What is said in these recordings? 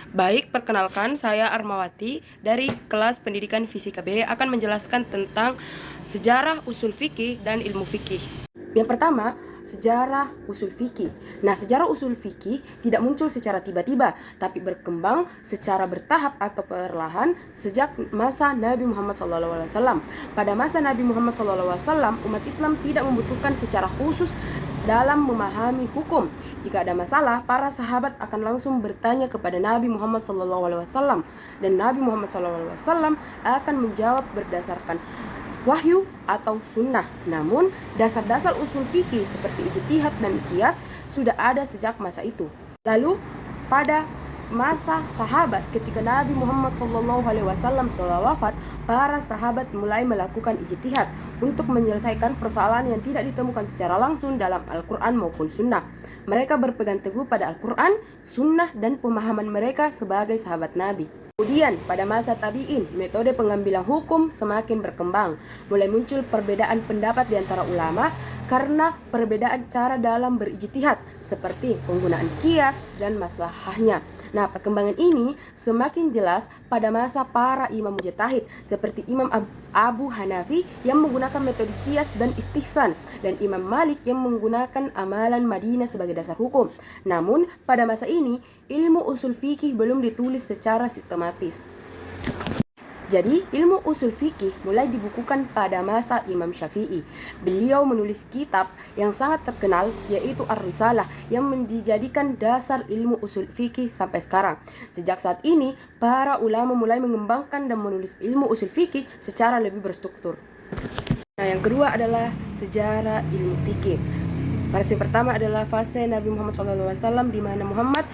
Baik, perkenalkan saya Armawati dari kelas Pendidikan Fisika B akan menjelaskan tentang sejarah usul fikih dan ilmu fikih. Yang pertama, sejarah usul fikih. Nah, sejarah usul fikih tidak muncul secara tiba-tiba, tapi berkembang secara bertahap atau perlahan sejak masa Nabi Muhammad SAW. Pada masa Nabi Muhammad SAW, umat Islam tidak membutuhkan secara khusus dalam memahami hukum. Jika ada masalah, para sahabat akan langsung bertanya kepada Nabi Muhammad SAW, dan Nabi Muhammad SAW akan menjawab berdasarkan wahyu atau sunnah. Namun, dasar-dasar usul fikih seperti ijtihad dan qiyas sudah ada sejak masa itu. Lalu, pada masa sahabat ketika Nabi Muhammad SAW telah wafat, para sahabat mulai melakukan ijtihad untuk menyelesaikan persoalan yang tidak ditemukan secara langsung dalam Al-Quran maupun Sunnah. Mereka berpegang teguh pada Al-Quran, Sunnah, dan pemahaman mereka sebagai sahabat Nabi. Kemudian pada masa tabi'in, metode pengambilan hukum semakin berkembang. Mulai muncul perbedaan pendapat di antara ulama karena perbedaan cara dalam berijtihad, seperti penggunaan qiyas dan maslahahnya. Nah, perkembangan ini semakin jelas pada masa para imam mujtahid seperti Imam Abu Hanafi yang menggunakan metode qiyas dan istihsan, dan Imam Malik yang menggunakan amalan Madinah sebagai dasar hukum. Namun, pada masa ini, ilmu usul fikih belum ditulis secara sistematis. Jadi, ilmu usul fikih mulai dibukukan pada masa Imam Syafi'i. Beliau menulis kitab yang sangat terkenal, yaitu Ar-Risalah, yang dijadikan dasar ilmu usul fikih sampai sekarang. Sejak saat ini, para ulama mulai mengembangkan dan menulis ilmu usul fikih secara lebih berstruktur. Nah, yang kedua adalah sejarah ilmu fikih. Fase pertama adalah fase Nabi Muhammad SAW, di mana Muhammad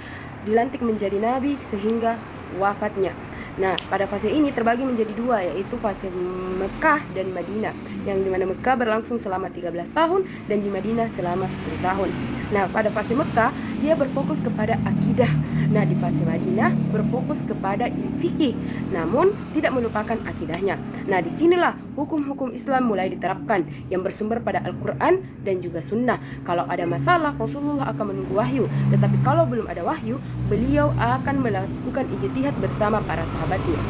dilantik menjadi nabi sehingga wafatnya. Nah, pada fase ini terbagi menjadi dua, yaitu fase Mekah dan Madinah, yang dimana Mekah berlangsung selama 13 tahun dan di Madinah selama 10 tahun. Nah, pada fase Mekah dia berfokus kepada akidah. Nah, di fase Madinah berfokus kepada fikih, namun tidak melupakan akidahnya. Nah, disinilah hukum-hukum Islam mulai diterapkan yang bersumber pada Al-Quran dan juga Sunnah. Kalau ada masalah, Rasulullah akan menunggu wahyu, tetapi kalau belum ada wahyu, beliau akan melakukan ijtihad bersama para sahabatnya.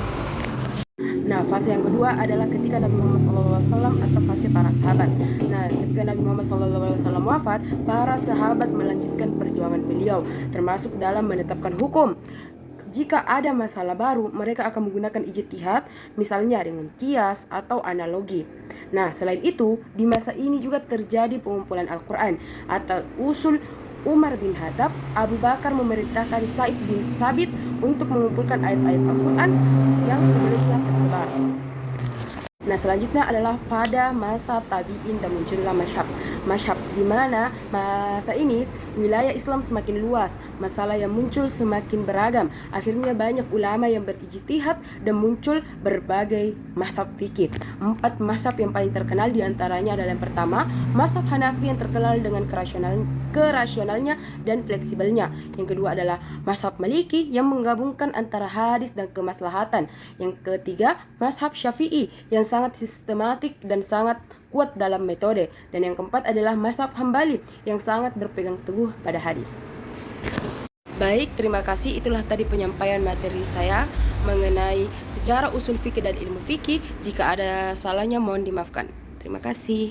Nah, fase yang kedua adalah ketika Nabi Muhammad SAW atau fase para sahabat. Nah, ketika Nabi Muhammad SAW wafat, para sahabat melanjutkan perjuangan beliau, termasuk dalam menetapkan hukum. Jika ada masalah baru, mereka akan menggunakan ijtihad, misalnya dengan qiyas atau analogi. Nah, selain itu, di masa ini juga terjadi pengumpulan Al-Quran atau usul. Umar bin Khattab, Abu Bakar memerintahkan Said bin Thabit untuk mengumpulkan ayat-ayat Al-Quran yang sebelumnya tersebar. Nah, selanjutnya adalah pada masa tabi'in dan muncullah masyhab, di mana masa ini wilayah Islam semakin luas, masalah yang muncul semakin beragam. Akhirnya banyak ulama yang berijtihad dan muncul berbagai mazhab fikih. 4 mazhab yang paling terkenal diantaranya adalah yang pertama, mazhab Hanafi yang terkenal dengan kerasionalnya dan fleksibelnya. Yang kedua adalah mazhab Maliki yang menggabungkan antara hadis dan kemaslahatan. Yang ketiga, mazhab Syafi'i yang sangat sistematik dan sangat kuat dalam metode. Dan yang keempat adalah mazhab Hambali yang sangat berpegang teguh pada hadis. Baik, terima kasih. Itulah tadi penyampaian materi saya mengenai sejarah usul fikih dan ilmu fikih. Jika ada salahnya mohon dimaafkan. Terima kasih.